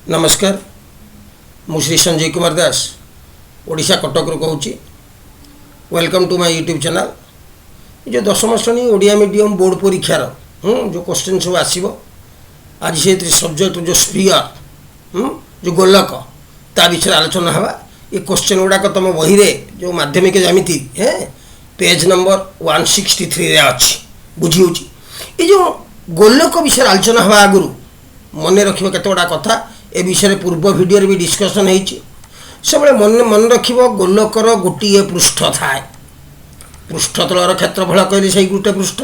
नमस्कार मु श्री संजय कुमार दास ओडिशा कटक रू कहूँ welcome to my YouTube channel. जो दशम श्रेणी ओडिया मीडियम बोर्ड परीक्षार जो क्वेश्चन सब आसो आज से सब्जेक्ट जो स्पीयर जो गोलक ता विषय आलोचना हवा। ये क्वेश्चन गुड़ाक तुम बही रे जो माध्यमिक जमीती है पेज नंबर 163 रे अच्छी बुझी ये जो गोलक विषय आलोचना हवा आगुरी मन रखिए केते गुड़ा कथा ए विषय पूर्व वीडियो भी डिस्कसन होती सब मन रख गोलकर गोटे पृष्ठ थाए पृष्ठतलर क्षेत्रफल कहले से गोटे पृष्ठ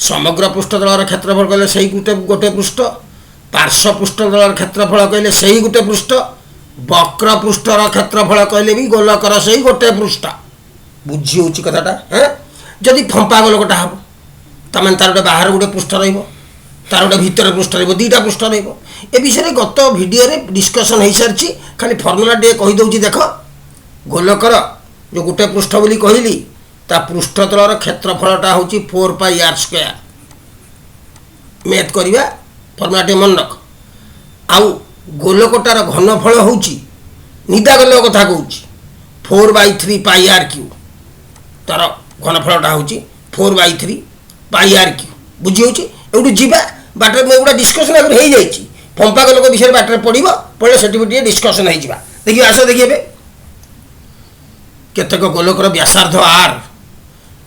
समग्र पृष्ठतलर क्षेत्रफल कहले से गोटे पृष्ठ पार्श्व पृष्ठतलर क्षेत्रफल कहले से गोटे पृष्ठ वक्र पृष्ठर क्षेत्रफल कहले भी गोलकर से गोटे पृष्ठ बुझी हो कथाटा हाँ जदि फंपा गोलकटा हम तमें तार गोटे बाहर गोटे पृष्ठ रही तार गोटे भितर पृष्ठ रहीटा पृष्ठ ए विषय गत वीडियो रे डिस्कसन हो सारी खाली फर्मुला टे कहीदे देख गोलकर जो गोटे पृष्ठ बोली कहली ता पृष्ठतलर क्षेत्रफलटा हूँ 4πr² मैथ करवा फर्मुला टे मन रख आउ गोलकटार घनफल हूँ निदा गोलक कथा कहूँ 4/3πr³ तार घनफलटा हूँ 4/3πr³ बुझी हो जीवा बाटर में एगुड़ा डिस्कसन आगे हो जाए फंपा गोलक विषय बाटर पड़ो पड़े से डिस्कसन हो देखिए आस देखिए केतक गोलकर व्यासार्ध आर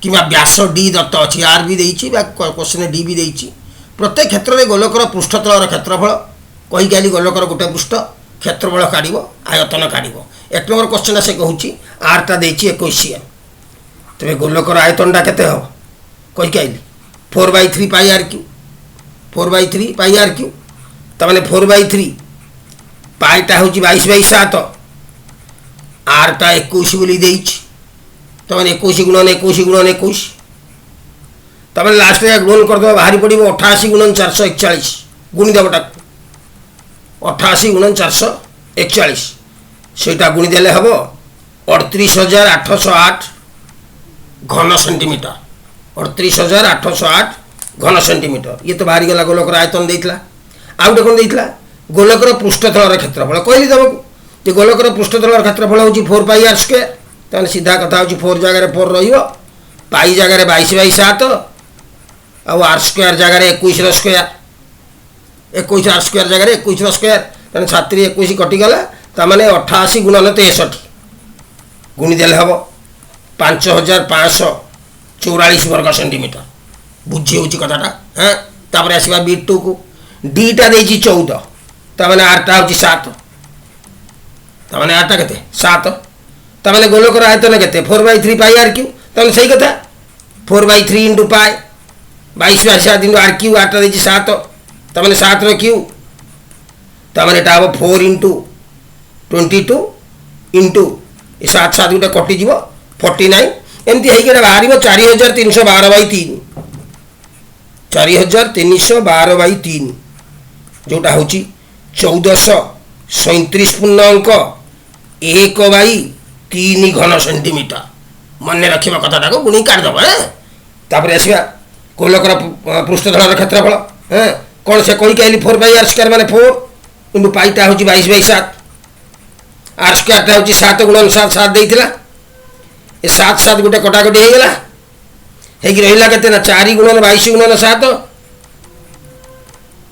कि व्यास डी दत्त अच्छी आर भी देती क्वेश्चन डी भी देती प्रत्येक क्षेत्र में गोलकर पृष्ठतलर क्षेत्रफल कहीकि गोलकर गोटे पृष्ठ क्षेत्रफल काढ़ आयतन काढ़ 1 नंबर क्वेश्चन से कहूँ आरटा देती 21 तेरे गोलकर आयतनटा केते हम कहीकि 4/3πr³ 4/3πr³ तमाने 4/3 पाईटा हूँ 22/7 आरटा 21 बोली देती तमाने 21 गुणन 21 गुणन 21 तमाने लास्ट में गुणन करदे बाहरी पड़ो 88 गुणन 441 गुणीदेवटा 88 गुणन 441 से गुणीदेले हम 38,808 घन सेंटीमीटर 38,808 घन सेंटीमीटर ये तो बाहरी गला गोलकर आयतन देता आउ गोटे कौन देता गोलकर पृष्ठतलर क्षेत्रफल कहली तुमको जो गोलकर पृष्ठतलर क्षेत्रफल हूँ 4πr² तमाने सीधा कथा हूँ 4 जगह 4 पाई जगह 22/7 आर² जगह 21 r² जगह 21 तेना 7 21 कटिगला तमाने 88 गुणन 63 गुणीदेले हम 5,544 वर्ग सेंटीमीटर बुझी हो कथाटा हाँ तापर आसवा B2 को डीटा देती 14 तमाने आरटा हूँ 7 तमाने आरटा के 7 तमाने गोलकर आयतन के 4/3πr³ तमाने सही कथा 4/3 × π 22/7 × r³ आरटा देती 7 तमाने 7 रो क्यू तमाने एटा हम 4 × 22 इंटू 7 7 गोटे कटिज 49 एमती होकर बाहर 4,312/3 4,312/3 जोटा हूँ 1437 पूर्णांक 1/3 घन सेंटीमीटर मन रखा कथाटा को गुणी काटदेव तापर आसवा गोलकर पृष्ठतलर क्षेत्रफल हाँ कौन से कहीं कहली 4πr² माने 4 इंटू पाईटा हूँ 22/7 r² हूँ 7 गुणन 7 7 देता ये 7 7 गोटे कटाकटी होगला रहा के 4 गुणन 22 गुणन 7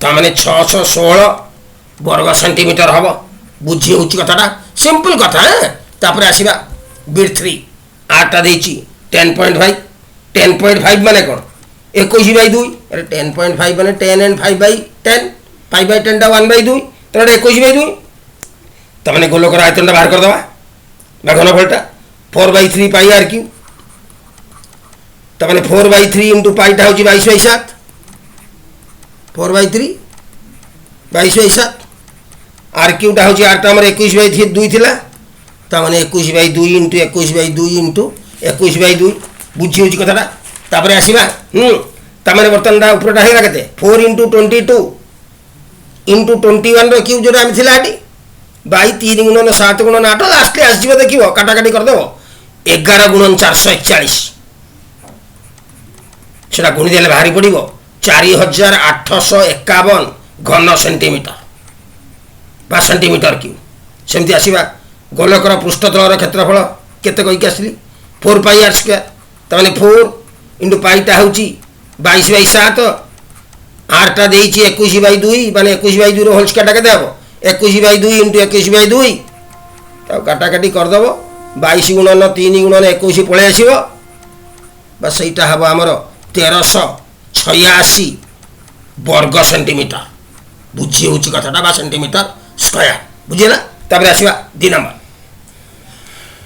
तमाने 616 वर्ग सेंटीमीटर हम बुझी हो कथाटा सिंपल कथा तापर आसवा B3 आरटा देती 10.5 10.5 माने कौन 21/2 अरे 10.5 माने 10 and 5/10 5/10 टा 1/2 तो 21/2 तमाने गोलकर आयतनटा बाहर करदे घनफलटा 4/3πr³ तमाने 4/3 इंटू पाईटा हूँ 22/7 4/3 22/7 r³ हूँ आरटा 21/2 थिला तमाने 21/2 इंटू 21/2 इंटू 21/2 बुझी हो कथाटा तापर आसवा तमाने बर्तमान उपरटा है के 4 × 22 इंटू 21 रो क्यूब जो आम थिला 3 गुणन 7 गुणन 8 लास्ट आसो देख काटाकाटी करदेव 11 गुणन 441 से गुणीदेले बाहरी पड़ो 4,851 घन सेंटीमीटर बा सेंटीमीटर क्यू सेमती आसवा गोलकर पृष्ठतलर क्षेत्रफल केते कहीकि आसली 4 पाई आर स्क्वायर तमाने 4 इंटू पाईटा हूँ 22/7 आरटा देइछि 21/2 माने 21/2 रो होल स्क्वायर केते हबो 21/2 इंटू 21/2 ताऊ काटाकाटी करदेव 22 गुणन 3 गुणन 21 पलि आसो बस सहीटा हम आमर 1386 वर्ग सेंटीमीटर बुझी हूँ कथाटा बा सेंटीमीटर स्क्वायर बुझेगा तापर आसवा 2 नंबर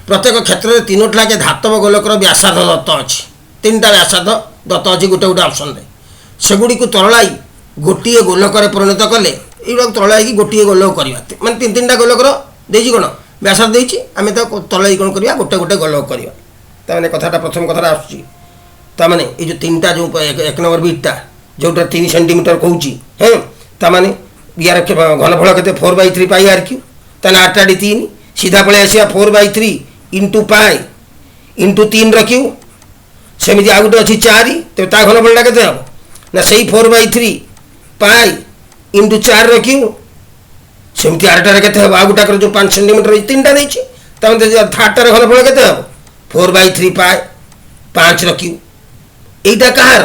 प्रत्येक क्षेत्र में 3टी लागे धातव गोलकर व्यासार्ध दत्त अच्छी 3टा व्यासार्ध दत्त अच्छी गोटे गोटे ऑप्शन रे सेगुड़ी को तरलाई गोटे गोलक परिणत कले ये तरलाई गोटे गोलक करवा माने 3टा गोलकर देजी कौन व्यासार्ध देती आम तरलाई कौन करवा गोटे गोटे गोलक करवा ताने कथाटा प्रथम कथा आसूँ ताने ये जो 3टा जो 1 नंबर बिटा जोटा 3 सेंटीमीटर कहूँ हाँ ताने यार घनफल के 4/3 पाई आर क्यू ताने 8 3 सीधा पलि आसा 4/3 इंटू पाई इंटू 3 रक्यू सेमती आ गए अच्छी 4 तो घनफलटा के ना से 4/3 पाई इंटू 4 रक्यू सेमती आरटार के आ गोटाक जो 5 सेंटीमीटर 3टा नहीं थार्टार घनफल के 4/3 पाई 5 रक्यू यहीटा कहार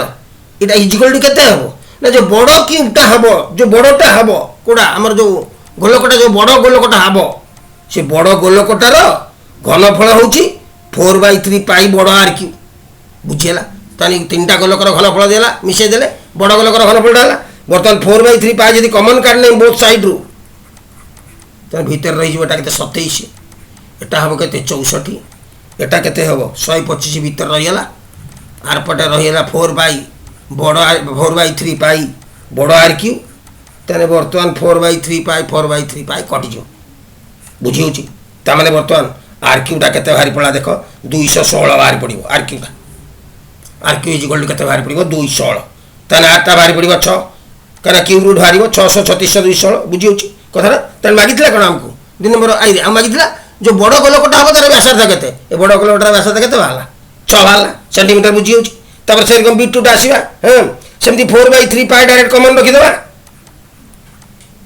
यहाँ इजिकल टू के ना जो बड़ क्यूबटा हम जो बड़टा हम कौटा आमर जो गोलकटा जो बड़ गोलकटा हम से बड़ गोलकटार घनफल हूँ 4/3 पाई बड़ आर क्यू बुझीगला तानी 3टा गोलकर घनफल देला मिसई देले बड़ गोलकर घनफलटा है बर्तमान 4/3 पाई जब कमन काढ़ने बोथ साइड रू तो भीतर रही एटा के 27 एटा हम के 64 एटा के हम 125 भीतर रहीगला आरपटे रहीगला 4/3 पाई बड़ आर क्यू तेने बर्तमान 4/3 पाई कटिज बुझी हूँ ताने बर्तमान आर क्यूटा के बाहरी पड़ा देख 216 बाहरी पड़ो are Quetta are Q is equal के बाहरी पड़ो 216 ताने आरटा बाहरी पड़ो 6 कहीं क्यू रूट बाहर 636 216 बुझी हूँ कथा तेज मागी कौन आमको 2 नंबर आई आम मागी जो बड़ गोलकटा हम तार व्यासार्ध के बड़ गोलकटार व्यासार्ध के बाहर 6 बाहर सेंटीमीटर बुझी हूँ तापर से रकम B2टा आसवा हाँ सेमती 4/3 पाई डायरेक्ट कमन रखीदे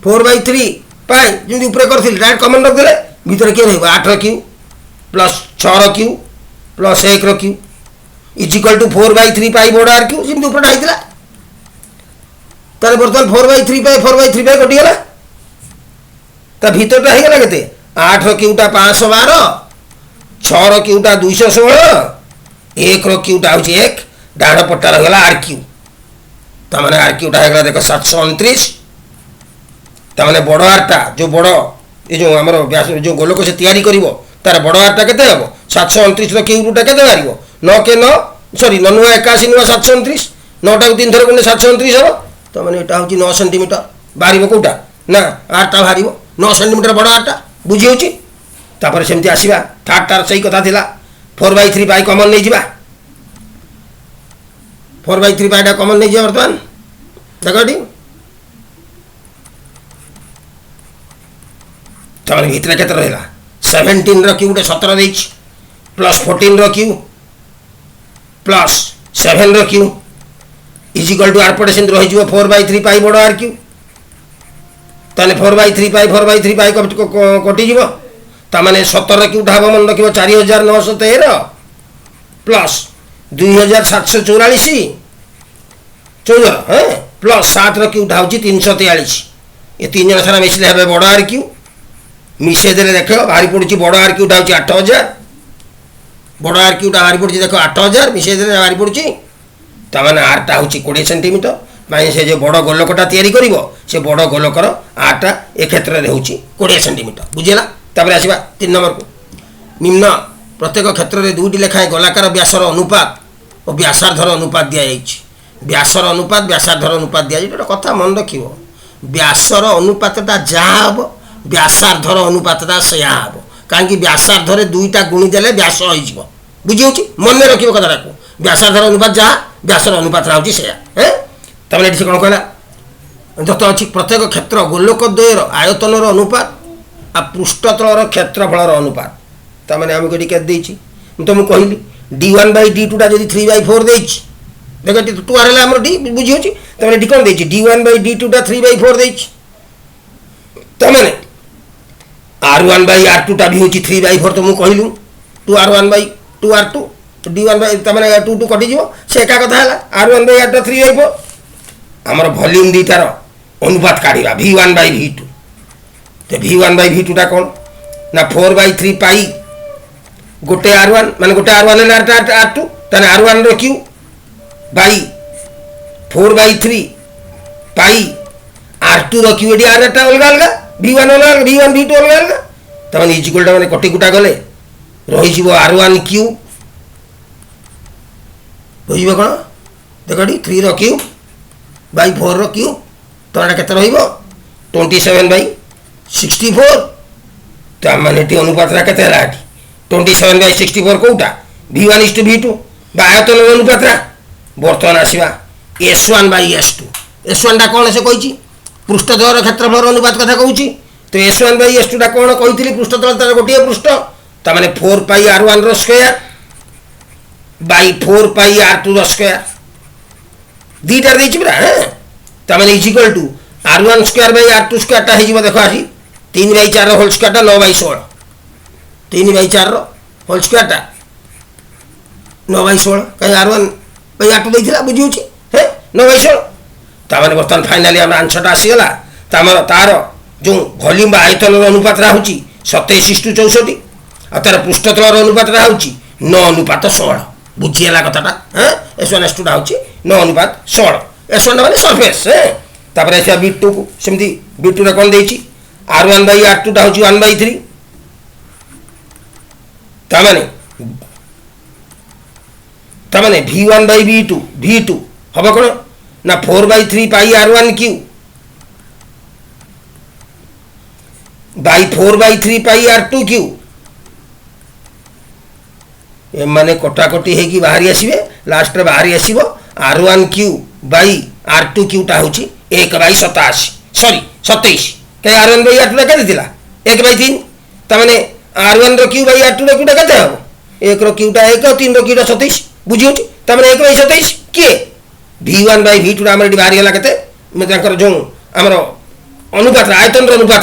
4/3 पाई जमी ऊपर कर डायरेक्ट कमन रखदे भीतर किए रही 8 रक्यू प्लस 6 रक्यू प्लस 1 रक्यू इजिकल टू 4/3 पाई बड़ आर क्यू जमी ऊपर आई ताले बर्तमान 4/3 पाई कटिगला ता भीतरटा होगला के 8 रक्यूटा 512 6 रक्यूटा 216 1 रक्यूटा हूँ 1 डाण पट्टा रहीगला आर क्यू ताने आर क्यूटा होगा देख 729 ताने बड़ आरटा जो बड़ ये जो आम जो गोलक से तैयारी कर तार बड़ आरटा के 729 क्यू रूटा के बाहर 9 के 9 सरी 9 9 81 9 729 9टा को 3 थर गले 729 हम तो मैंने यहाँ हूँ 9 सेंटीमीटर बाहर कौटा ना आरटा बाहर 9 सेंटीमीटर बड़ आरटा बुझी हूँ तापर सेमती आसवा थार्टार सही कथा था 4/3 पाई कमन नहीं जा 4/3 पाईटा कमन नहीं जा बर्तमान देख तापर भीतर के रहा 17 रक्यू गोटे 17 दे प्लस 14 रक्यू प्लस 7 रक्यू इजिकल टू आरपटे से रही 4/3 पाई बड़ आर क्यू ताने 4/3 पाई कटिज ताने 17 क्यूटा हम मन रख 4913 प्लस 2744 14 हाँ प्लस 7 क्यूटा हूँ 343 ये 3 जन सारा मिसले हे बड़ आर क्यू मिसई दे देख बाहरी पड़ी बड़ आर क्यूटा हूँ 8000 बड़ आर क्यूटा बाहरी पड़ी देख 8000 मिसई दे बाहरी पड़ी ताने आरटा हूँ 20 सेंटीमीटर माने से जो बड़ गोलकटा तैयारी कर से बड़ गोलकर आरटा ए क्षेत्र में हूँ 20 सेंटीमीटर बुझेगा तापर आसवा 3 नंबर को निम्न प्रत्येक क्षेत्र में 2टी लेखाएं गोलाकार व्यासर अनुपात और व्यासार्धर अनुपात दि जाइए व्यासर अनुपात व्यासार्धर अनुपात दि जाए कथा मन रख व्यासर अनुपातटा जहाँ हम व्यासार्धर अनुपातटा से हम कहीं व्यासार्धर 2टा गुणी देले व्यास हो बुझी हूँ मन रख कथा को व्यासार्धर अनुपात जहाँ व्यासर अनुपात हूँ से तमें ये कौन कहला दत्त अच्छी प्रत्येक क्षेत्र गोलक द्वयर आयतन अनुपात आ पृष्ठतलर क्षेत्रफल अनुपात तमें आमको ये तुमको कहली D1/D2टा जब 3/4 देख 2 आर है डी बुझी हूँ तमें डी कौन D1/D2टा 3/4 तमें R1/R2 टा भी होची 3/4 तो मु कहलु 2R1/2R2 D1 तमाने 2 कटि जीवो से एका कथा हला R1/R2 3/4 हमर वॉल्यूम दीटार अनुपात काढिबा V1/V2 तो V1/V2 टा कोन ना 4/3 पाई गोटे R1 माने गोटे R1 ले R2 तने R1 रो क्यू बाई 4/3 पाई R2 रो क्यू एडी R टा अलगा अलगा V1 अलगा V1 V2 अलगा अलगा तमाने इक्वल टा माने कटि गुटा गले रही जीवो R1 क्यू बुझिबो कोन देखडी 3 रो क्यू बाई 4 रो क्यू तोरा केते रहिबो 27/64 त माने टी अनुपात रा केते हला 27/64 कोउटा V1:V2 बा आयतन अनुपात रा बर्तमान आसीबा S1/S2 S1 टा कोन से कहिची पृष्ठतलर क्षेत्रफल अनुपात कथा कहूची तो S1/S2 टा कोन कहितली पृष्ठतल तार गोटिए पृष्ठ त माने 4πr1 रो स्क्वायर बाई 4πr2 रो स्क्वायर दीटा देछि बरा त माने equal to r1 square by r2 square टा हिजिबो देखो आसी 3/4 रो होल स्क्वायर टा 9/16 3/4 रो होल स्क्वायर टा 9/16 कहीं R1/R2 देइथिला बुझिउची हे 9/16 ता माने बर्तन फाइनली हम आंसर टा आसी गला तार जो वॉल्यूम बा आयतन अनुपात रा होची 27:64 आ तार पृष्ठतल अनुपात रा होची 9:16 बुझियला कथाटा हैं S1 S2 टा होची 9:16 S1 माने सरफेस हे तापर एसा B2 को सेमती B2 रे कोन देइची R1/R2 टा होची 1/3 तमाने V1/V2 V2 हबो कोन ना 4/3 पाई R1 Q by 4/3 pi R2 Q A माने कटाकटी हे की बाहरी आसीबे लास्ट रे बाहरी आसीबो R1 Q by R2 Q टा होची 1/87 सॉरी 27 के R1/R2 टा केते दिला 1/3 तमाने R1 रो क्यू बाई R2 रो क्यू टा केते हबो 1 रो क्यू टा 1 3 रो क्यू टा 27 बुझियोची तमाने 1/27 के V1/V2 हमर डी बाहरी हला केते मैं ताकर जो हमर अनुपात आयतन रो अनुपात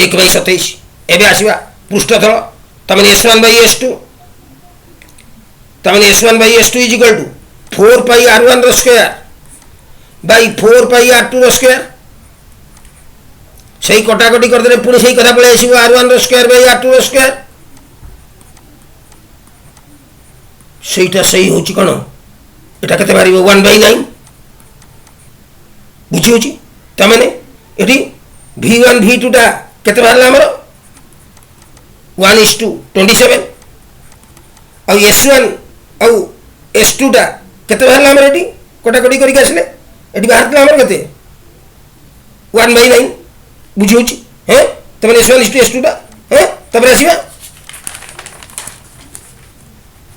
1/27 एबे आसीबा पृष्ठतल तमाने S1/S2 तमाने S1/S2 is equal to 4πr1 रो स्क्वायर बाई 4πr2 रो स्क्वायर सही कटाकटी कर देले पुणी सही कथा पळे आसीबो R1 रो स्क्वायर बाई R2 रो स्क्वायर सेटा सही होची कोन एटा केते बारिबो 1/9 बुझी होची तमाने एठी V1 V2 टा केते बारला हमर 1:27 और S1 और S2 टा केते बारला हमर एठी कटाकटी करी के आसले एठी बाहरला हमर केते 1/9 बुझी होची हे तमाने S1 S2 टा हे तबरे आसीबा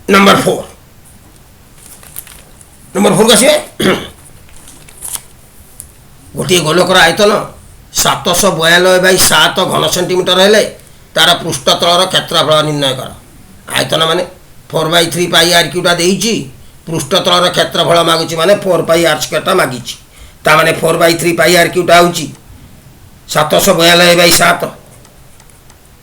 नंबर 4 का से गोटे गोलकर आयतन 742/7 घन सेंटीमीटर हेले तार पृष्ठतलर क्षेत्रफल निर्णय कर आयतन माने 4/3 पाई आर क्यूटा देइची पृष्ठतलर क्षेत्रफल मागुची माने 4πr² टा मागिची ता माने 4/3 पाई आर क्यूटा होची 742/7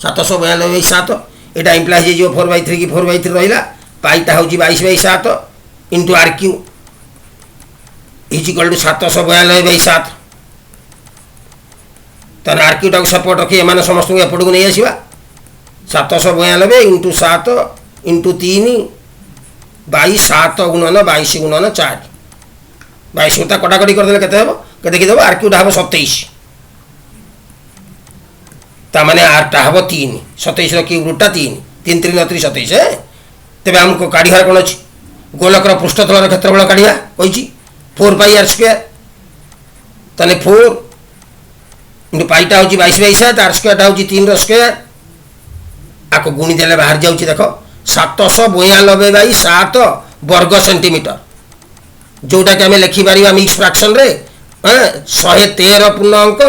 742/7 एटा इंप्लाय जे 4/3 की 4/3 रहिला पाईटा होची 22/7 into r cube is equal to 742/7 तन आर क्यू टा सपोर्ट रखी एमाने समस्त एपट को नहीं आसीबा 742 इंटू 7 इंटू 3 बाई 7 गुणन 22 गुणन 4 22 होता कटाकटी कर देले केते हबो के देखि देबो आर क्यू टा हबो 27 ता माने आर टा हबो 3 27 रो क्यूब रूट टा 3 3 3 27 है तबे हमको काढिहार कोन अछि गोलकर पृष्ठतलर क्षेत्रफल काढिया कहिची 4πr² तने 4 इंटू पाईटा होची 22/7 आर स्क्वायर टा होची 3 रो स्क्वायर आको गुणी देले बाहर जाउची देखो 742/7 वर्ग सेंटीमीटर जोटा कि हमें लिखि पारिबा मिक्स फ्रैक्शन रे 113 पूर्णांक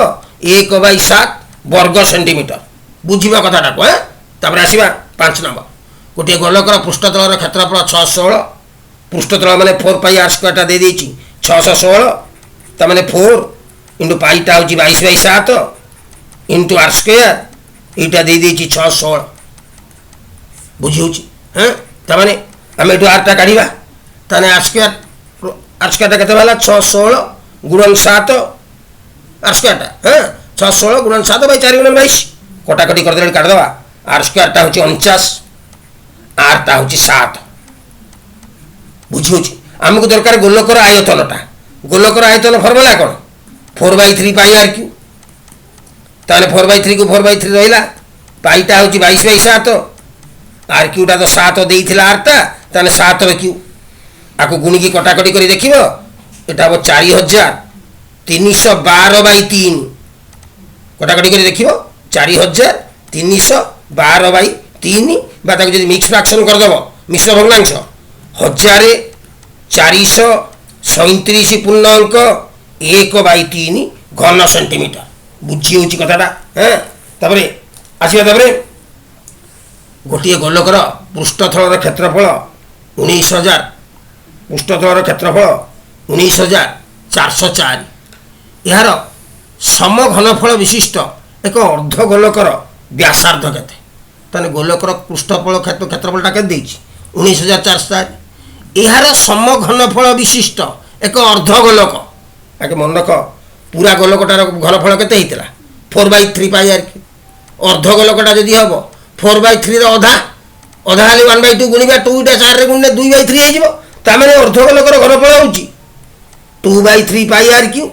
1/7 वर्ग सेंटीमीटर बुझिबा कथाटा को तापर आसीबा 5 नंबर गोटे गोलकर पृष्ठतलर क्षेत्रफल 616 पृष्ठतल माने 4πr² टा दे देची 616 ता माने 4 इंटू पाईटा होची 22/7 इंटू आर स्क्वायर এইটা দিয়ে দিয়েছি 6 16 বুঝি হচ্ছে। হ্যাঁ তার মানে আমি একটু আরটা কাঢ়িবা তাহলে আর স্কোয়ারটা কেতে বাহারা 6 16 গুণন 7 আর স্কোয়ারটা। হ্যাঁ 6 16 গুণন 7 বাই 4 গুণন 22 কটাকটি করে কাটিদেবা। আর স্কোয়ারটা হচ্ছে 49 আরটা হচ্ছে 7 বুঝি হচ্ছে। আমাকে দরকার গোলকর আয়তনটা। গোলকর আয়তন ফর্মুলা কোণ 4/3 পাই আর কিউ। তাহলে 4/3 কু 4/3 রহিলা পাইটা হচ্ছে 22/7 আর কিউটা তো 7 ଦେଇଥିଲା আরটা তাহলে 7 র কিউ আকু গুণিকি কটাকটি করে দেখিব এটা হব 4312/3 কটাকটি করে দেখিব 4312/3 বা তাকে যদি মিক্স ফ্রাকশন করদেব মিশ্র ভগ্নাংশ 1437 পূর্ণাঙ্ক 1/3 ঘন সেন্টিমিটার বুঝি হচ্ছে কথাটা। হ্যাঁ তারপরে আসবা তারপরে গোটিয়ে গোলকর পৃষ্ঠতলর ক্ষেত্রফল 19,000 পৃষ্ঠতলর ক্ষেত্রফল 19,404 এর সমঘনফল বিশিষ্ট এক অর্ধ গোলকর ব্যাসার্ধ কেতে তাহলে গোলকর পৃষ্ঠফল ক্ষেত্রফলটা কেতে দিয়েছি 19,404 এর সমঘনফল বিশিষ্ট এক অর্ধ গোলক আগে মনে রখ পুরা গোলকটার ঘনফল কেতে হয়েছিল 4/3 পাই আর কি। অর্ধ গোলকটা যদি হব 4/3 অধা অধা হলে 1/2 গুণিবা 2টা 4 গুণলে 2/3 হয়ে যাব তার মানে অর্ধ গোলকর ঘনফল হচ্ছে 2/3 পাই আর কিউ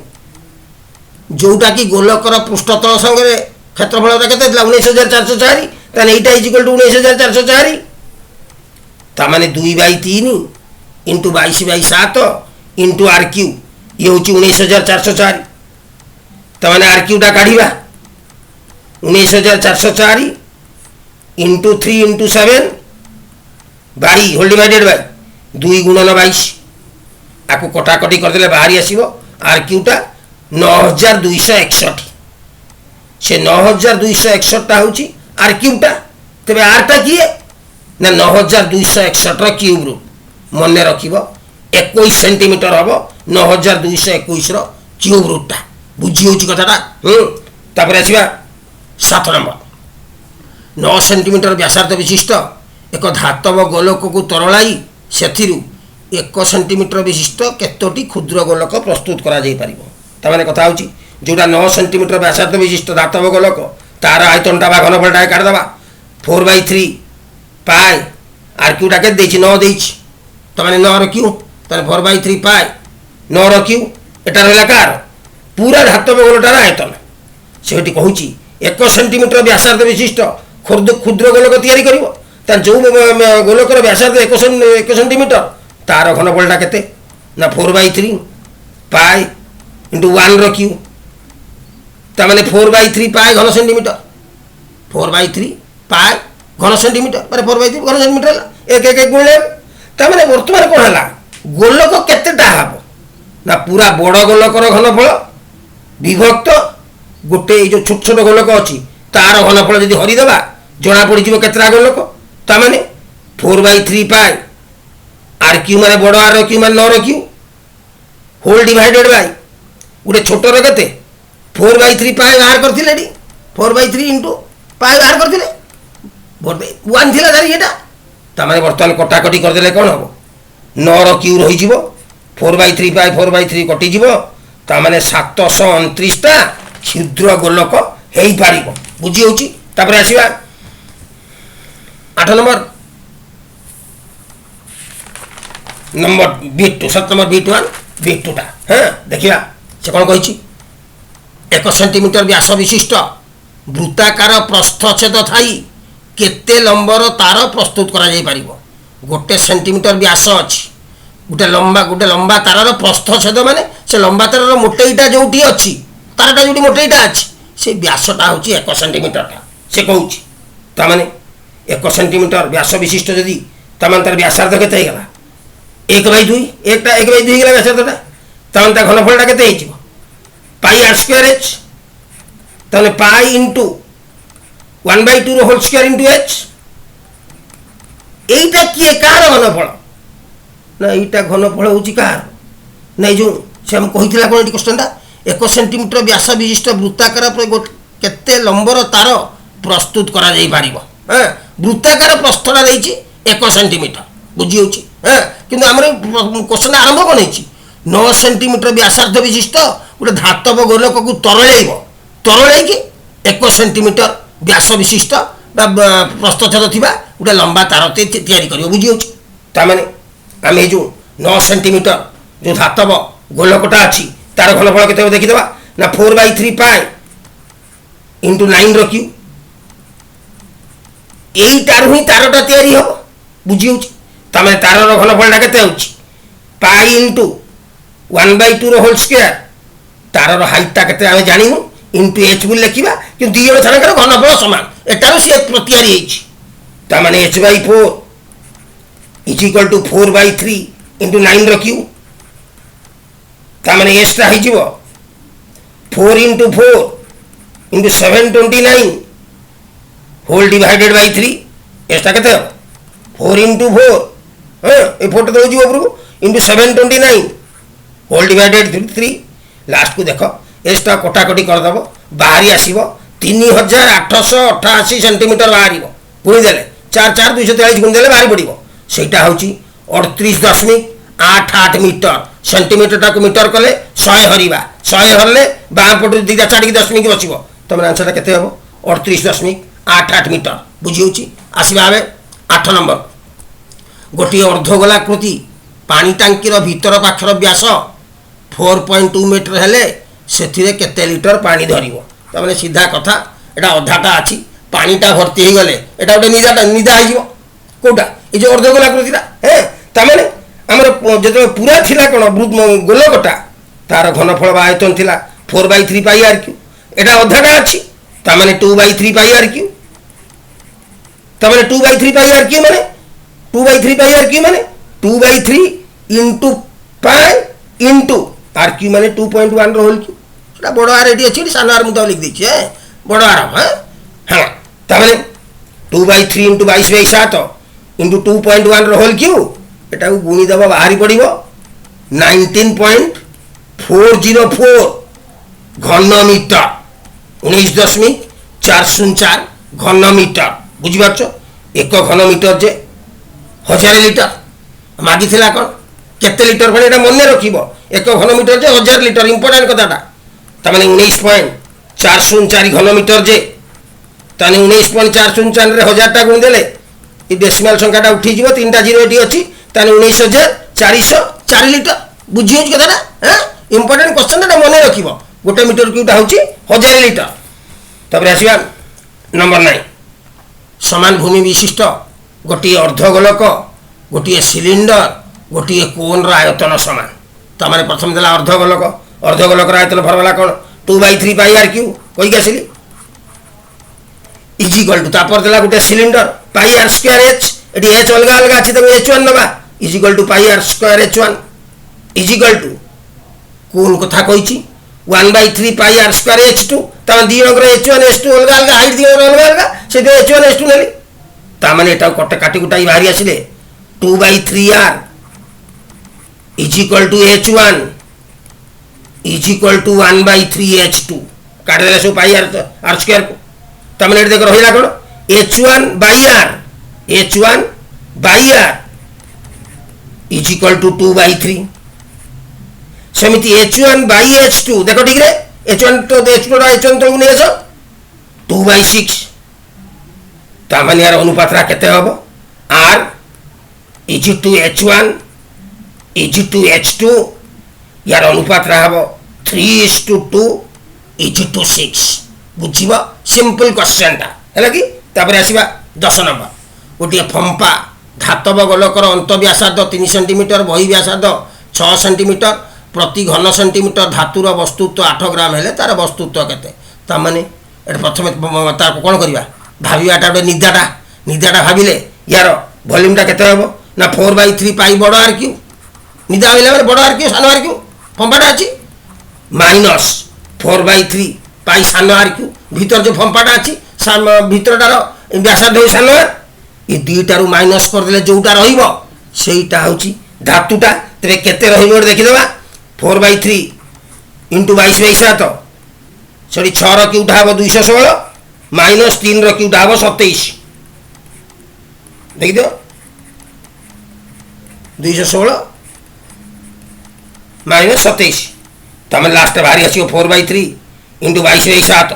जोटा कि गोलकर पृष्ठतल संगे क्षेत्रफलटा के 19,404 ताहले एटा इज इक्वल टू 19,404 तार 2/3 इंटू 22/7 इंटू आर क्यू ये हूँ 19,404 तार आर क्यूटा काढ़ा 19,404 into 3 into 7 by whole divided by 2 गुणन 22 आपको कटाकटी करदे बाहरी आसो आर क्यूटा 9,261 से 9,261 हूँ आर क्यूबटा तेरे आरटा किए ना 9,261 क्यूब रूट मन रख 21 सेंटीमीटर हम 9,221 क्यूब रूटटा बुझी हूँ कथाटा। तापर आसवा 7 नंबर 9 सेंटीमीटर व्यासार्ध विशिष्ट एक धातव गोलक को तरलाई से 1 सेंटीमीटर विशिष्ट केतोटी क्षुद्र गोलक प्रस्तुत करा जाई परिबो तार कथा हूँ जोटा 9 सेंटीमीटर व्यासार्ध विशिष्ट धातव गोलक तार आयतनटा बा घनफलटा काटिदेवा 4/3 पाए आर क्यूटा के 9 देछि तमाने 9 क्यू तार 4/3 पाए 9 क्यू एटा रहा कार पूरा धातव गोलटार आयतन से कहूँ 1 सेंटीमीटर व्यासार्ध विशिष्ट क्षुद्र गोलक तैयारी कर जो गोलकर व्यासार्ध 1 सेंटीमीटर तार घनफलटा केते ना 4/3 पाए इंटू 1 क्यू तार 4/3 पाए घन सेंटीमीटर 4/3 पाए घन सेंटीमीटर माने 4/3 घन सेंटीमीटर एक एक एक गुणले तार बर्तमान कौन है गोलक केतेटा हम ना पूरा बड़ गोलकर घनफल विभक्त गोटे जो छोट छोट गोलक अच्छी तार घनफल जब हरिदेवा जना पड़ केतटा गोलक तार 4/3 पाए आर क्यू माने बड़ आर क्यू माने 9 क्यू होल डिवाइडेड बाय गोटे छोटर के 4/3 पाए बाहर करते 4/3 इंटू पाए बाहर करते 1 थी धारी ये तार बर्तमान कटाकटी करदे कौन हम 9 क्यू रही 4/3 पाए 4/3 कटिज तार 729टा क्षुद्र गोलक हो पार बुझी हूँ। तापर आसवा 8 नंबर B2 7 नंबर B1 B2टा हाँ देखा से कौन कही 1 सेंटीमीटर व्यास विशिष्ट वृत्ताकार प्रस्थछेद थाई केते लंबर तार प्रस्तुत करा जाई परिबो गोटे सेंटीमीटर व्यास अच्छी गोटे लंबा तार प्रस्थछेद माने से लंबा तार मोटेईटा जोटी अच्छी तारटा जो मोटेईटा अच्छी से व्यासटा हूँ 1 सेंटीमीटरटा से कहूँ तार 1 सेंटीमीटर व्यास विशिष्ट जदि तार व्यासार्ध के 1/2 1/2 गला व्यासार्धटा तार घनफलटा के पाई आर स्क्वायर एच ताहले pi into 1/2 whole square into h एटा किए कार घनफल ना एटा घनफल हूँ कार ना जो से हम कही कौन ये क्वेश्चनटा 1 सेंटीमीटर व्यास विशिष्ट वृत्ताकार केते लंबर तार प्रस्तुत करा जाई पारिबो। हां वृत्ताकार प्रस्थटा देछि 1 सेंटीमीटर बुझी होछि। हां किंतु हमर क्वेश्चन आरंभ कोन हेछि 9 सेंटीमीटर व्यासार्ध विशिष्ट गोटे धातव गोलक को तरळैबो तरळै कि 1 सेंटीमीटर व्यास विशिष्ट प्रस्थच्छेद थिबा गोटे लंबा तार तैयारी करियो बुझी होछि। ता माने आमे जो 9 सेंटीमीटर जो धातव गोलकटा अछि तार घनफल केते देखि देबा ना 4/3 पाई इंटू 9 रखियो एई तार ही तारटा तैयारी हो बुझी होछि। ता माने तारर घनफलटा केते होछि पाई इंटू 1/2 रो होल स्क्वायर तारर हाइटटा केते आमे जानिनु इंटू h बोल लिखिबा कि दी जण छानकर घनफल समान एटारो से प्रतियारी हेछि। ता माने h/4 is equal to 4/3 into 9 रखियो ता माने s टा हि जिवो 4 into 4 into 729 whole divided by 3 s टा केते 4 इंटू 4 हां ए फोटो दो जिवो प्रभु इंटू 729 होल डिवाइडेड 3 लास्ट को देखो s टा कटाकटी कर दबो बाहरी आसीबो 3888 सेंटीमीटर बाहरीबो गुणी देले 4 4 243 गुणी देले बाहरी पड़िबो सेटा होची 38.88 मीटर सेंटीमीटर टाको मीटर कले 100 हरिबा 100 हरले बाम पटु दिटा चाडी दशमिक बसिबो तमन आंसर केते हबो 38.88 मीटर बुझी होची। आसीबा आबे 8 नंबर गोटी अर्धगोलाकृति पानी टांकीर भीतर पाखर व्यास 4.2 मीटर हेले सेथिरे केते लिटर पानी धरिबो तमने सीधा कथा एटा अधाटा अछि पानीटा भर्ती हे गले एटा गोटे निदा आइबो कोटा ए जो अर्धगोलाकृतिटा हे तमने हमर जेतो पूरा थिला कोन गोलकटा तार घनफल बा आयतन थिला 4/3 पाई आर क्यू एटा अधाटा अछि तमने 2/3 पाई आर क्यू तमने 2/3 पाई आर क्यू माने 2/3 पाई आर क्यू माने 2/3 into pi into r cube माने 2.1 रो होल क्यू सेटा बड़ आर एटी अछि सानो आर मुता लिख दैछि है बड़ आर हां हां तमने 2/3 इंटू 22/7 इंटू 2.1 रो होल क्यू एटा गुणी दबा बाहरी पड़िबो 19.404 घन मीटर 19.404 घन मीटर बुझी पाछो 1 घन मीटर जे 1000 लिटर मागी थिला कोन केते लिटर भने एटा मने रखिबो 1 घन मीटर जे 1000 लिटर इंपोर्टेंट कथाटा त माने 19.404 घन मीटर जे ताने 19.404 रे 1000 टा गुण देले ई डेसिमल संख्याटा उठी जिवो तीनटा जीरो एटी अछि ताने 19404 लिटर बुझी होछ कथाटा हैं इंपोर्टेंट क्वेश्चन टा मने रखिबो गोटे मीटर क्यूटा होची 1000 लिटर तबरे आसीबा नंबर 9 समान भूमि विशिष्ट गोटी अर्धगोलक गोटी सिलिंडर गोटी कोन रा आयतन समान त माने प्रथम देला अर्धगोलक रा आयतन फॉर्मूला कोन 2/3 पाई आर क्यू कोइ गेसिली इज इक्वल टू तापर देला गोटे cylinder pi r square h एटी h अलगा अलगा अछि त h1 नबा is equal to pi r square h1 is equal to कोन कथा कहिछि 1/3 पाई आर स्क्वायर h2 त दी नगर h1 h2 अलगा अलगा हाइट दी अलगा अलगा से h1 h2 नेली त माने एटा कट काटी कुटाई बाहरी आसिले 2/3r is equal to h1 is equal to 1/3 h2 काट देला सो पाई आर स्क्वायर को त माने देख रहिला कोन h1 by r is equal to 2/3 सेमिति h1 by h2 देखो ठीक रे h1 तो h2 h1 तो ने आसो 2/6 त माने यार अनुपात रा केते हबो r is to h1 is to h2 यार अनुपात रा हबो 3:2 इज टू 6 बुझिबा सिंपल क्वेश्चन ता हैला कि तापर आसीबा 10 नंबर गोटे फंपा धातव गोलकर अंत व्यासार्ध 3 सेंटीमीटर बहि व्यासार्ध 6 सेंटीमीटर प्रति घन सेंटीमीटर धातुर वस्तुत्व 8 ग्राम हेले तार वस्तुत्व केते त माने एटा प्रथम ता कोन करिबा भाबिबाटा बे निदाटा भाबिले यार वॉल्यूमटा केते हबो ना 4/3 पाई बड़ आर क्यू निदा होइला माने बड़ आर क्यू सानो आर क्यू फंपाटा अछि माइनस 4/3 पाई सानो आर क्यू भीतर जो फंपाटा अछि भीतरटार व्यासार्ध हो सानो ए दुईटारू माइनस कर देले जोटा रहिबो सेईटा होची धातुटा तबे केते रहिबो देखि देबा 4/3 * 22/7 सॉरी 6 रो क्यूटा हबो 216 माइनस 3 क्यूटा हम 27 देखिद 216 माइनस 27 तमें लास्ट बाहरी आस 4/3 इंटू 22/7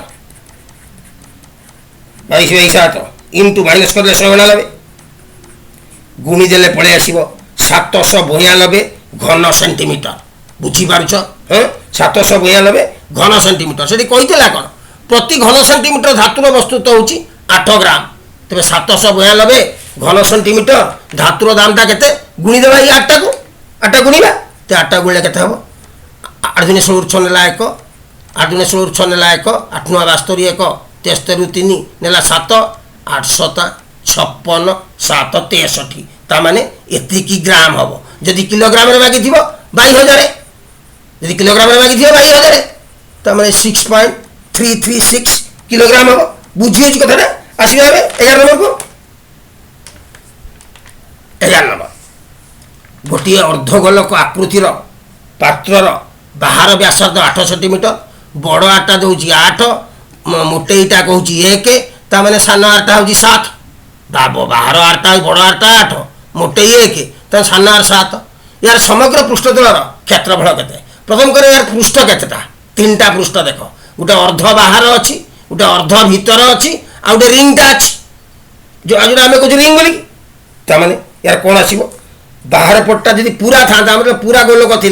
इंटू माइनस कर 199 गुणीदेले पलि आस 792 घन सेंटीमीटर बुझीपार हाँ 792 घन सेंटीमीटर से कही कौन प्रति घन सेंटीमीटर धातुर वस्तुत्व हूँ 8 ग्राम तेज 792 घन सेंटीमीटर धातुर दामटा के गुणीदेवा ये 8टा को 8टा गुणा तो 8टा गुणिले के हम 8 दूनी 16 6 नेला 1 8 दूनी 16 6 नेला 1 8 9 72 1 73 3 नेला 7 8 7 56 7 63 ताने एतिकी ग्राम हम जदि किलोग्राम मागी 22,000 यदि किलोग्राम मागी 22,000 ताने 6.336 किलोग्राम हम बुझी कथा आस 11 नंबर को 11 नंबर गोटे अर्धगोलक आकृतिर पात्रर बाहर व्यासार्ध 8 सेंटीमीटर बड़ आटा दौर 8 मोटेईटा कहूँ 1 ताने सान आरटा हूँ 7 बाहर आरटा बड़ आरटा 8 मोटे 1 तो सान आर 7 यार समग्र पृष्ठतलर क्षेत्रफल के प्रथम कर यार पृष्ठ केतेटा 3टा पृष्ठ देख गोटे अर्ध बाहर अच्छी गोटे अर्ध भितर अच्छी आ गोटे रिंगटा अच्छी जो आम कह रिंग बोलिकी ताने यार कौन आसो बाहर पट्टा जी पूरा था पूरा गोलक थी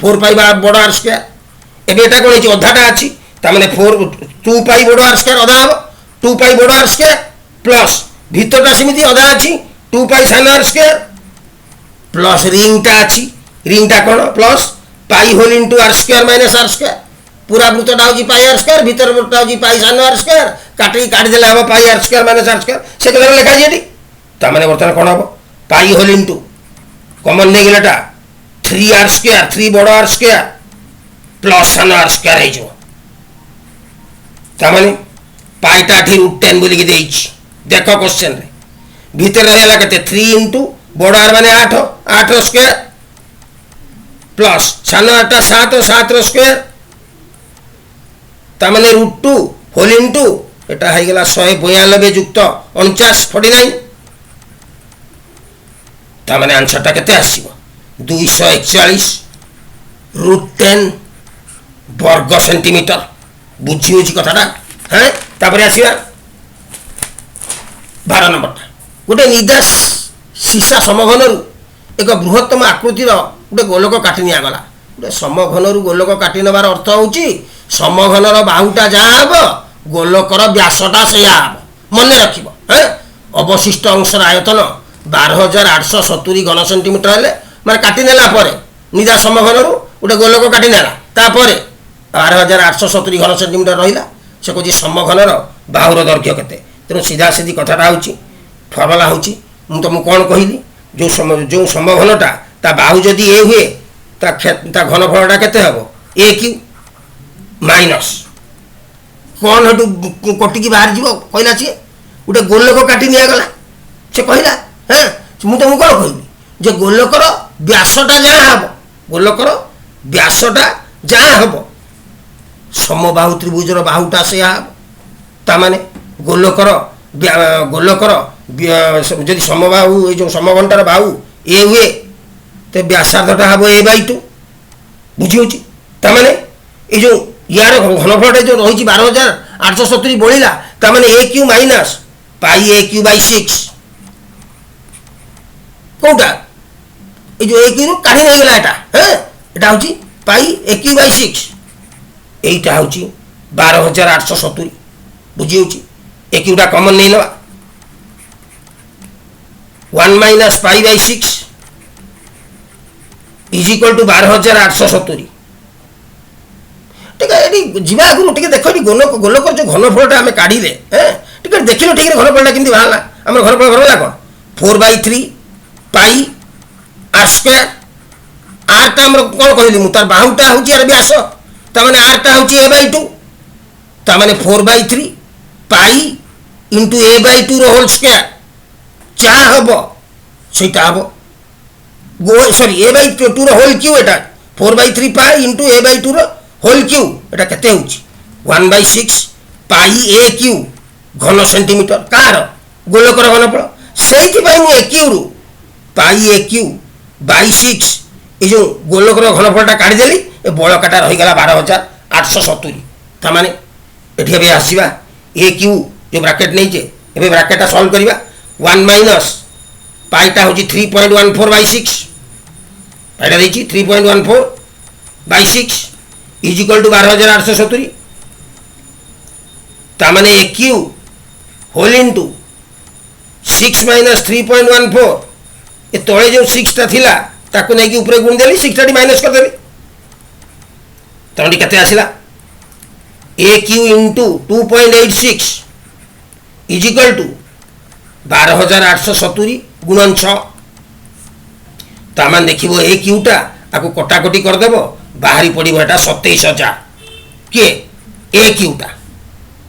4 पाई बड़ आर स्क्वायर एवं कौन है अधाटा अच्छी ताने 2 पाई बड़ आर स्क्वायर अधा हम 2 पाई बड़ आर स्क्वायर प्लस भितरटा सेमती अधा अच्छी 2 पाई सान आर स्क्वायर प्लस रिंगटा अच्छी रिंगटा कौन plus pi whole into r square minus r square पूरा वृत्तटा हूँ पाई आर स्क्वायर भीतर वृत्तटा हूँ पाई सान आर स्क्वायर काटिदेले हम pi r square minus r square से कथा लिखाई ताने बर्तमान कौन हम पाई होल इंटू कमन नहीं गलाटा 3 आर स्क्वायर 3 बड़ आर स्क्वायर प्लस सान आर स्क्वायर हो पाईटा √10 बोलिकी देख क्वेश्चन भितर रहा के 3 इंटू बड़ आर माने 8 स्क्वायर प्लस सान आरटा 7 स्क्वायर ताने √2 होल इंटू एटा हो गला 192 युक्त 49 49 ताने आंसरटा केते आसीबो 241 √10 वर्ग सेंटीमीटर बुझी होची कथाटा हाँ तापर आसीबा 12 नंबर गोटे निदास सीसा समघन एक बृहत्तम आकृतिर गोटे गोलक काटि निगला गोटे समघन गोलक काटि नबार अर्थ हूँ समघनर बाहुटा जहाँ हम गोलकर व्यासटा से हम मन रखिब हाँ अवशिष्ट अंशर आयतन 12,870 घन सेंटीमीटर हेले माने काटि नेला परे निदा समघन गोटे गोलक काटि नेला तापर 12,870 घन सेंटीमीटर रहिला से कहूँ समघनर बाहुर दैर्घ्य केते तेणु सीधा सीधी कथाटा हूँ फर्मुला हूँ मुझे तुमको कौन कहली जो समघनटा ता बाहु जदि ए हुए ता घनफलटा केते हम ए क्यू माइनस कौन हटू कटिकी बाहर जीव कहला सी गोटे गोलक काटि निगला से कहला हाँ मुझे तुमको कौन कहली जे गोलकर व्यासटा जहाँ हम गोलकर व्यासटा जहाँ हम समबाहु त्रिभुजर बाहुटा से ताने गोलकर जदि समबाहु जो समघंटार बाहु ए हुए तो व्यासार्धटा हम a/2 बुझी होची ताने ये जो यार घनफलटा जो रही 12,870 बढ़ला ताने a cube minus pi a cube by 6 कौटा ये ए क्यू काढ़ी नहीं गला एटा हाँ एटा हूँ पाई ए क्यू बाई 6 यहीटा हूँ 12,870 बुझी होची ए क्यूटा कमन नहीं नवा 1 minus pi by 6 is equal to 12,870 ठीक है ये जीवा आगु टे देख गोलक गोलक जो घनफलटा आम काढ़ले टे देख ठीक घनफलटा केमती बाहर आम घनफल घनला कौन 4/3 पाई आर स्क्वायर आरटा आम कौन कहली मुझे तार बाहुटा हूँ यार व्यास ताने आरटा हूँ a/2 ताने 4/3 pi into a/2 whole square जहाँ हम से हम सॉरी a/2 होल क्यू एटा 4/3 pi into a/2 whole Q एटा केते होची 1/6 पाई a क्यू घन सेंटीमीटर कार गोलकर घनफल से एक्यू रु पाई एक्यू बै 6 ये जो गोलकर घनफलटा काढ़ीदेली ए बड़काटा रहीगला 12,870 ताने ये आसवा ए क्यू जो ब्राकेट नहीं ए ब्राकेटा सल्व करवा 1 माइनस पाईटा हूँ 3.14 बै 6 पाईटा देखिए 3.14 बै 6 इज इक्वल टू 12,870 ताने a Q whole into 6 minus 3.14 ये तले जो 6टा थिला ताकू नहीं ऊपर गुण देली 6टा माइनस करदेली तभी केते आसिला a cube into 2.86 is equal to 12,870 गुणन 6 तामान देखिबो ए क्यूटा आपको कटाकटी करदेव बाहरी पड़ो एटा 27,000 किए ए क्यूटा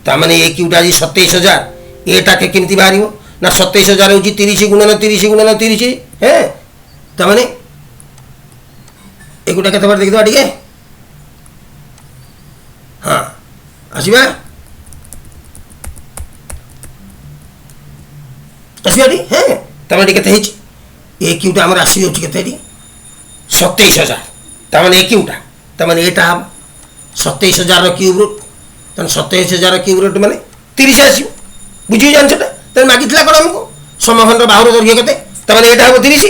तामाने ए क्यूटा आज 27,000 एटा के केमती बाहर ना 27,000 हूँ 30 गुणन 30 गुणन 30 है तामाने एगुटा केते बार देखिदवा टिके हाँ आसवा आसवाटी हाँ तामाने केते ए क्यूटा आमर आसी जाऊँ केते 27,000 तामाने ए क्यूटा तामाने एटा हम 27,000 क्यूब रूट तन 27,000 क्यूब रूट माने 30 आसो बुझी जान सेटा तन मागितला कोन हमको समखंड बाहुर दर्घ्य केते तामाने एटा हम 30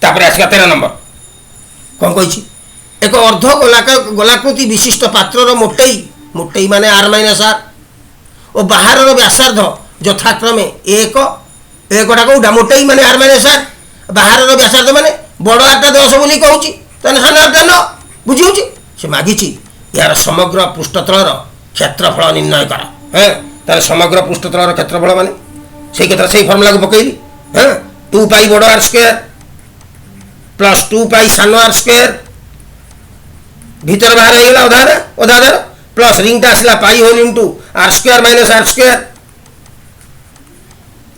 तापर आसका 13 नंबर कौन कहि एक अर्ध गोलाकृति विशिष्ट पात्र मोटेई मोटेई माने आर माइनस आर और बाहर व्यासार्ध यथाक्रमे एक एकटा कौटा मोटेई माने आर माइनस आर बाहर व्यासार्ध माने बड़ आरटा 10 बोली कहूँ सान आरटा 9 बुझी से मागिची यार समग्र पृष्ठतलर क्षेत्रफल निर्णय कर हाँ तार समग्र पृष्ठतलर क्षेत्रफल माने से कथा से फर्मुला को पकईली हाँ 2 पाई बड़ आर स्क्वायर प्लस 2 पाई सान आर स्क्वायर भीतर बाहर होगा अधा प्लस रिंगटा आसला pi whole into r square minus r square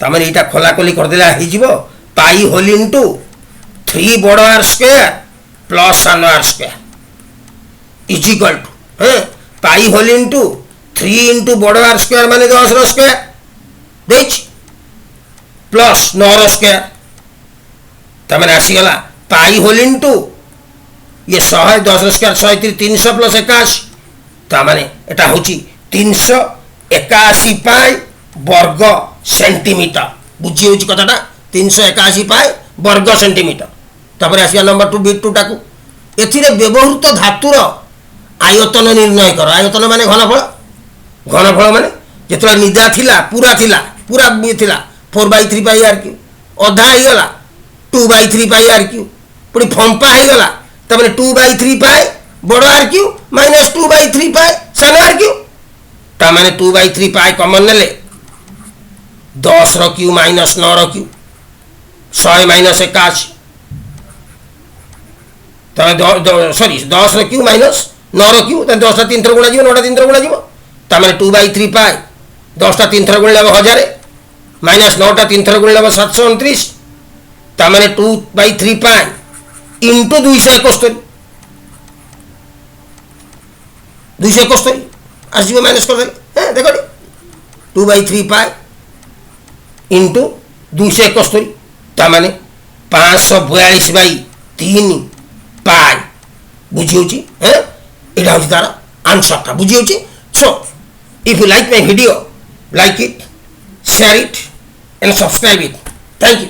तामाने एटा खोलाखोली करदेला हो पाई होल इंटू 3 बड़ आर स्क्वायर प्लस सान r square is equal to हाँ पाई होल इंटू 3 इंटू बड़ आर स्क्वायर माने 10 स्क्वायर देच प्लस 9 स्क्वायर तामाने आसीगला पाई होल इंटू ये 110 स्क्वायर 300 प्लस 81 तामाने एटा होची 381 पाई वर्ग सेंटीमीटर बुझी होची कथाटा 381 पाई वर्ग सेंटीमीटर तापर आसिया नंबर 2 बिट 2 टाकू एथिरे व्यवहृत धातुर आयतन निर्णय कर आयतन माने घनफल माने जेतला निदा थिला पूरा थिला 4/3 पाई आर क्यू अधा ही गला 2/3 पाई आर क्यू पुणी फंपा ही गला तबने 2/3 पाए बड़ आर क्यू माइनस 2/3 पाए सान आर क्यू तामाने 2/3 पाए कॉमन नेले 10 रो क्यू माइनस 9 रो क्यू 100 माइनस 81 सॉरी 10 रो क्यू माइनस 9 रो क्यू 10 टा 3 थर गुणा जीव 9 टा 3 थर गुणा जीव तामाने 2/3 पाए 10 टा 3 थर गुणा 1000 माइनस 9 टा 3 थर गुणा 729 तामाने 2/3 पाए इंटू 271 आसो माइनस कर हाँ देख 2/3 पाए इंटू 271 तामाने 542/3 पाए बुझी हाँ यहाँ हूँ तार आंसर था बुझी so if you like my video like it share it and subscribe it thank you.